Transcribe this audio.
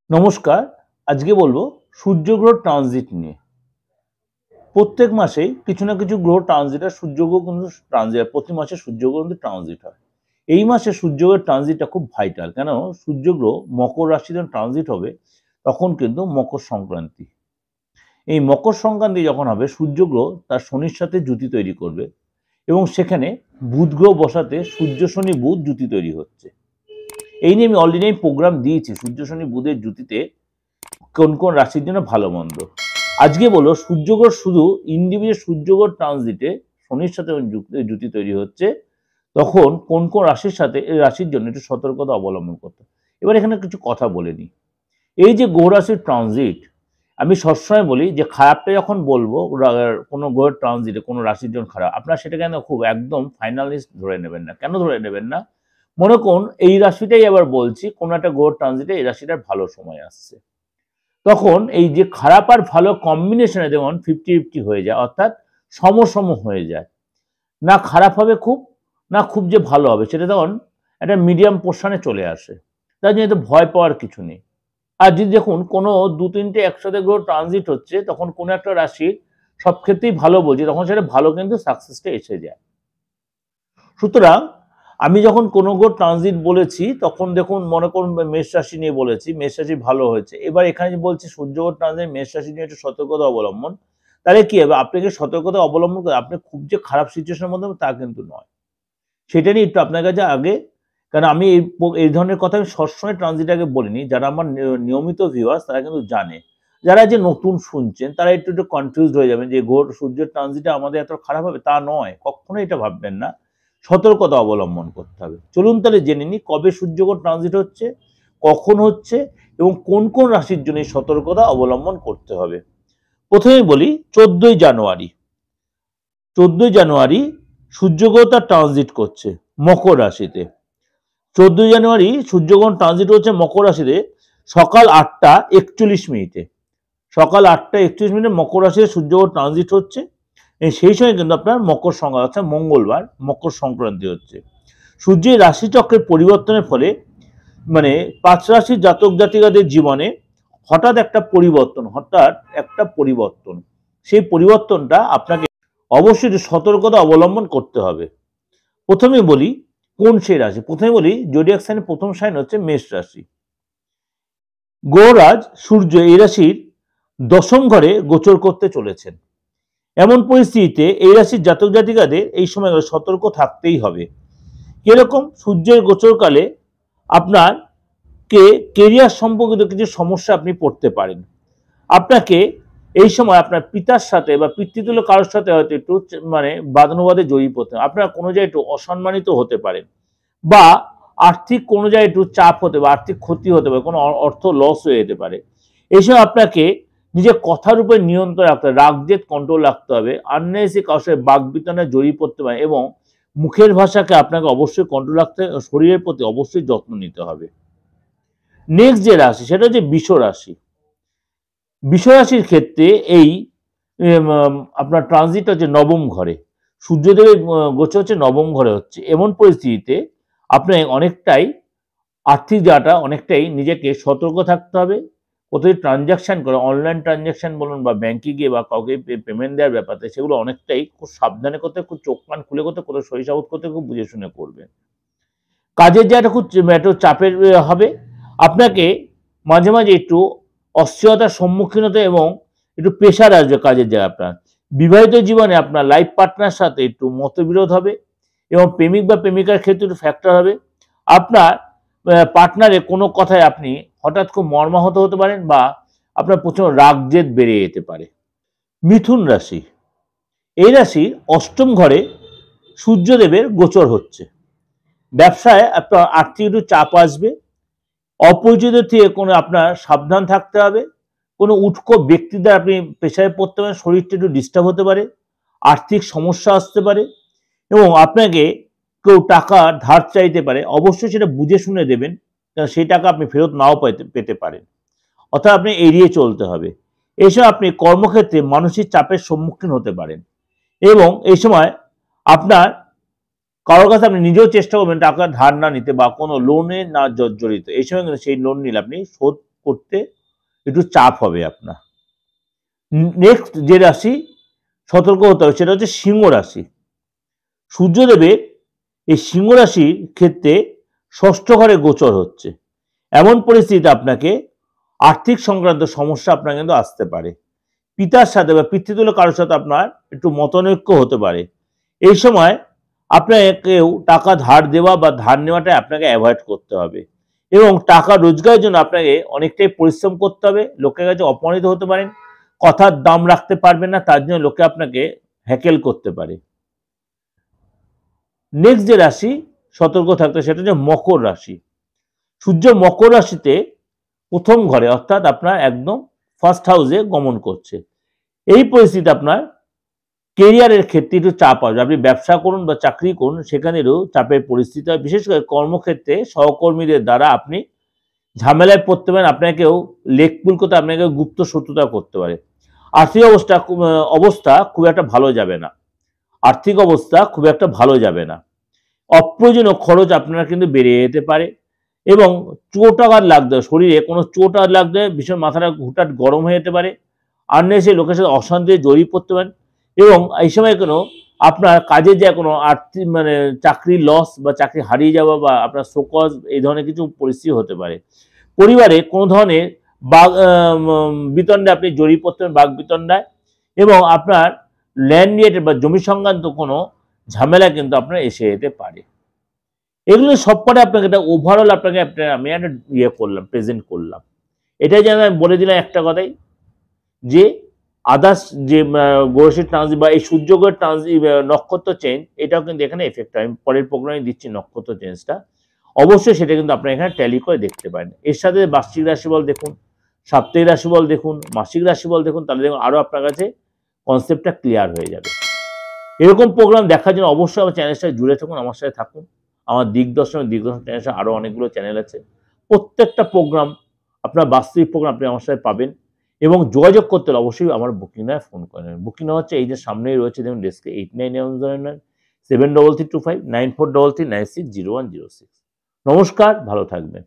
নমস্কার। আজকে বলবো সূর্যগ্রহ ট্রানজিট নিয়ে। প্রত্যেক মাসেই কিছু না কিছু গ্রহ ট্রানজিট হয়। সূর্যগ্রহ কিন্তু ট্রানজিট হয়। প্রতি মাসে সূর্যগ্রহ কিন্তু ট্রানজিট হয়। এই মাসে সূর্যগ্রহের ট্রানজিটটা খুব ভাইটাল। কেন? সূর্যগ্রহ মকর রাশিতে যখন ট্রানজিট হবে তখন কিন্তু মকর সংক্রান্তি। এই মকর সংক্রান্তি যখন হবে সূর্যগ্রহ তার শনির সাথে জুতি তৈরি করবে এবং সেখানে বুধ গ্রহ বসাতে সূর্য শনি বুধ জুতি তৈরি হচ্ছে। এই নিয়ে আমি অলরেডি প্রোগ্রাম দিয়েছি সূর্য শনি বুধের জুতিতে কোন কোন রাশির জন্য ভালো মন্দ। আজকে বলো সূর্যগ্রহ শুধু ইন্ডিভিজুয়াল সূর্যগ্রহ ট্রানজিটে শনির সাথে জুতি তৈরি হচ্ছে তখন কোন কোন রাশির সাথে এই রাশির জন্য একটু সতর্কতা অবলম্বন করতে। এবার এখানে কিছু কথা বলে নিই। এই যে গ্রহ রাশির ট্রানজিট, আমি সবসময় বলি যে খারাপটা যখন বলবো কোনো গ্রহের ট্রানজিটে কোনো রাশির জন্য খারাপ, আপনারা সেটাকে খুব একদম ফাইনালিস্ট ধরে নেবেন না। কেন ধরে নেবেন না? মনে করুন এই রাশিটাই আবার বলছি কোনো একটা গ্রহ ট্রানজিটে এই রাশিটার ভালো সময় আসছে, তখন এই যে খারাপ আর ভালো কম্বিনেশনে যেমন 50-50 হয়ে যায়, অর্থাৎ সমসম হয়ে যায়। না খারাপ হবে খুব, না খুব যে ভালো হবে, সেটা তখন একটা মিডিয়াম পোর্শনে চলে আসে। তার জন্য তো ভয় পাওয়ার কিছু নেই। আর যদি দেখুন কোনো 2-3টে একসাথে গ্রহ ট্রানজিট হচ্ছে তখন কোনো একটা রাশির সব ক্ষেত্রেই ভালো বলছি, তখন সেটা ভালো কিন্তু সাকসেসটা এসে যায়। সুতরাং আমি যখন কোনো গ্রহ ট্রানজিট বলেছি তখন দেখুন মনে করুন মেষ রাশি নিয়ে বলেছি, মেষ রাশি ভালো হয়েছে। এবার এখানে বলছি সূর্যগ্রহ ট্রানজিট মেষ রাশি নিয়ে একটু সতর্কতা অবলম্বন। তাহলে কি হবে? আপনাকে সতর্কতা অবলম্বন করে আপনি খুব যে খারাপ সিচুয়েশনের মধ্যে তা কিন্তু নয়। সেটা নিয়ে একটু আপনার কাছে আগে, কারণ আমি এই ধরনের কথা আমি সবসময় ট্রানজিট আগে বলিনি। যারা আমার নিয়মিত ভিউয়ার্স তারা কিন্তু জানে। যারা যে নতুন শুনছেন তারা একটু একটু কনফিউজড হয়ে যাবেন যে সূর্যের ট্রানজিটটা আমাদের এত খারাপ হবে, তা নয়। কখনোই এটা ভাববেন না। সতর্কতা অবলম্বন করতে হবে। চলুন তাহলে জেনে নিই কবে সূর্যগ্রহ ট্রানজিট হচ্ছে, কখন হচ্ছে এবং কোন কোন রাশির জন্য এই সতর্কতা অবলম্বন করতে হবে। প্রথমেই বলি 14ই জানুয়ারি। 14ই জানুয়ারি সূর্যগ্রহ তার ট্রানজিট করছে মকর রাশিতে। 14ই জানুয়ারি সূর্যগ্রহণ ট্রানজিট হচ্ছে মকর রাশিতে সকাল 8টা 41 মিনিটে। সকাল 8টা 41 মিনিটে মকর রাশিতে সূর্যগ্রহণ ট্রানজিট হচ্ছে। সেই সময় কিন্তু আপনার মকর সংক্রান্তি অর্থাৎ মঙ্গলবার মকর সংক্রান্তি হচ্ছে। সূর্যের রাশিচক্রের পরিবর্তনের ফলে মানে 5 রাশির জাতক জাতিকাদের জীবনে হঠাৎ একটা পরিবর্তন, সেই পরিবর্তনটা আপনাকে অবশ্যই সতর্কতা অবলম্বন করতে হবে। প্রথমে বলি কোন সেই রাশি। প্রথমে বলি জোডিয়াক সাইনের প্রথম সাইন হচ্ছে মেষ রাশি। গ্রহরাজ সূর্য এই রাশির 10ম ঘরে গোচর করতে চলেছেন। এমন পরিস্থিতিতে এই রাশির জাতক জাতিকাদের এই সময় সতর্ক থাকতেই হবে। কিরকম? সূর্যের গোচরকালে আপনার কেরিয়ার সম্পর্কিত কিছু সমস্যা আপনি পড়তে পারেন। আপনাকে এই সময় আপনার পিতার সাথে বা পিতৃতুল্য কারোর সাথে হয়তো একটু বাদানুবাদে জড়িয়ে পড়তে, আপনারা কোনো জায়গায় একটু অসম্মানিত হতে পারেন বা আর্থিক কোনো জায়গায় একটু চাপ হতে পারে, আর্থিক ক্ষতি হতে পারে, কোনো অর্থ লস হয়ে যেতে পারে। এই সময় আপনাকে নিজের কথার উপরে নিয়ন্ত্রণ রাখতে হবে, রাগ জেদ কন্ট্রোল রাখতে হবে। আননেসেসারি কারোর সাথে বাকবিতণ্ডায় জড়িয়ে পড়তে পারে এবং মুখের ভাষাকে আপনাকে অবশ্যই কন্ট্রোল রাখতে হবে, শরীরের প্রতি অবশ্যই যত্ন নিতে হবে। নেক্সট যে রাশি সেটা হচ্ছে বৃষ রাশি। বৃষ রাশির ক্ষেত্রে এই আপনার ট্রানজিট হচ্ছে 9ম ঘরে। সূর্যদেবের গোচর হচ্ছে 9ম ঘরে হচ্ছে। এমন পরিস্থিতিতে আপনার অনেকটাই আর্থিক জায়গাটা অনেকটাই নিজেকে সতর্ক থাকতে হবে। কোথায় ট্রানজাকশন করে, অনলাইন ট্রানজাকশন বলুন বা ব্যাংকে গিয়ে বা কাউকে পেমেন্ট দেওয়ার ব্যাপারে, সেগুলো অনেকটাই খুব সাবধানে করতে, খুব চোখ কান খুলে করতে, কোথাও সই সাবুত করতে খুব বুঝে শুনে করবেন। কাজের জায়গাটা খুব একটু চাপের হবে। আপনাকে মাঝে মাঝে একটু অস্থিরতার সম্মুখীন হতে এবং একটু প্রেশার আসবে কাজের জায়গায় আপনার। বিবাহিত জীবনে আপনার লাইফ পার্টনার সাথে একটু মতবিরোধ হবে এবং প্রেমিক বা প্রেমিকার ক্ষেত্রে একটু ফ্যাক্টর হবে। আপনার পার্টনারের কোনো কথায় আপনি হঠাৎ খুব মর্মাহত হতে পারেন বা আপনার প্রচণ্ড রাগ জেদ বেড়ে যেতে পারে। মিথুন রাশি। এই রাশির 8ম ঘরে সূর্যদেবের গোচর হচ্ছে। ব্যবসায় আপনার আর্থিক একটু চাপ আসবে। অপরিচিত থেকে কোনো আপনার সাবধান থাকতে হবে। কোনো উৎকো ব্যক্তির দ্বারা আপনি প্রেশারে পড়তে পারেন, শরীরটা একটু ডিস্টার্ব হতে পারে, আর্থিক সমস্যা আসতে পারে এবং আপনাকে কেউ টাকা ধার চাইতে পারে। অবশ্যই সেটা বুঝে শুনে দেবেন, কারণ সেই টাকা আপনি ফেরত নাও পেতে পারেন, অর্থাৎ আপনি এড়িয়ে চলতে হবে। এসব আপনি কর্মক্ষেত্রে মানসিক চাপের সম্মুখীন হতে পারেন এবং এই সময় আপনার কারোর কাছে আপনি নিজেও চেষ্টা করবেন টাকা ধার না নিতে বা কোনো লোনে না জর্জরিত। এই সময় কিন্তু সেই লোন নিলে আপনি শোধ করতে একটু চাপ হবে আপনার। নেক্সট যে রাশি সতর্ক হতে হবে সেটা হচ্ছে সিংহ রাশি। সূর্যদেবের এই সিংহ রাশির ক্ষেত্রে ষষ্ঠ ঘরে গোচর হচ্ছে। এমন পরিস্থিতিতে আপনাকে আর্থিক সংক্রান্ত সমস্যা আপনার কিন্তু আসতে পারে। পিতার সাথে বা পিতৃতুল্য কারোর সাথে আপনার একটু মতানৈক্য হতে পারে। এই সময় আপনাকেও টাকা ধার দেওয়া বা ধার নেওয়াটা আপনাকে অ্যাভয়েড করতে হবে এবং টাকা রোজগারের জন্য আপনাকে অনেকটাই পরিশ্রম করতে হবে। লোকের কাছে অপমানিত হতে পারেন, কথার দাম রাখতে পারবেন না, তার জন্য লোকে আপনাকে হ্যাকেল করতে পারে। নেক্সট যে রাশি সতর্ক থাকতে সেটা হচ্ছে মকর রাশি। সূর্য মকর রাশিতে প্রথম ঘরে অর্থাৎ আপনার একদম ফার্স্ট হাউসে গমন করছে। এই পরিস্থিতি আপনার কেরিয়ারের ক্ষেত্রে একটু চাপ আসবে। আপনি ব্যবসা করুন বা চাকরি করুন, সেখানেরও চাপের পরিস্থিতি হয়। বিশেষ করে কর্মক্ষেত্রে সহকর্মীদের দ্বারা আপনি ঝামেলায় পড়তে পারেন, আপনাকেও লেকপুল করতে, আপনাকে গুপ্ত শত্রুতা করতে পারে। আর্থিক অবস্থা খুব একটা ভালো যাবে না। আর্থিক অবস্থা খুব একটা ভালো যাবে না। অপ্রয়োজনীয় খরচ আপনার কিন্তু বেড়ে যেতে পারে এবং চোট আঘাত লাগতে পারে, শরীরে কোনো চোট আঘাত লাগতে ভীষণ মাথাটা হুটহাট গরম হয়ে যেতে পারে। আননেসেসারি লোকের সাথে অশান্তিতে জড়িয়ে পড়তে পারেন এবং এই সময় কোনো আপনার কাজে যে কোনো আর্থিক চাকরির লস বা চাকরি হারিয়ে যাওয়া বা আপনার শোকজ এই ধরনের কিছু পরিস্থিতি হতে পারে। পরিবারে কোনো ধরনের বাঘ বিতণ্ডে আপনি জড়িয়ে পড়তে পারেন, বাঘ বিতণ্ডায়, এবং আপনার ল্যান্ড রিলেটেড বা জমি সংক্রান্ত কোনো ঝামেলা কিন্তু আপনার এসে যেতে পারে। এগুলো সবকটা আপনাকে একটা ওভারঅল আপনাকে আমি একটা করলাম, প্রেজেন্ট করলাম। এটাই যেন আমি বলে দিলাম একটা কথাই, যে আদার্স যে গ্রহশীল ট্রানজিট বা এই সূর্যগ্রহের ট্রানজিট নক্ষত্র চেঞ্জ, এটাও কিন্তু এখানে এফেক্ট হয়। আমি পরের প্রোগ্রামে দিচ্ছি নক্ষত্র চেঞ্জটা, অবশ্যই সেটা কিন্তু আপনারা এখানে ট্যালি করে দেখতে পারেন। এর সাথে বার্ষিক রাশিফল দেখুন, সাপ্তাহিক রাশিফল দেখুন, মাসিক রাশিফল দেখুন, তাহলে দেখুন আরও আপনার কাছে কনসেপ্টটা ক্লিয়ার হয়ে যাবে। এরকম প্রোগ্রাম দেখার জন্য অবশ্যই আমার চ্যানেলটা জুড়ে থাকুন, আমার সাথে থাকুন। আমার দিগদর্শন চ্যানেলে আরও অনেকগুলো চ্যানেল আছে। প্রত্যেকটা প্রোগ্রাম আপনার বাস্তবিক প্রোগ্রাম আপনি আমার সাথে পাবেন এবং যোগাযোগ করতে হলে অবশ্যই আমার বুকিং নাম্বারে ফোন করে নেবেন। বুকিং নাম্বার হচ্ছে এই যে সামনেই রয়েছে, দেখুন ডেস্কে 8979 73325 9433960106। নমস্কার, ভালো থাকবেন।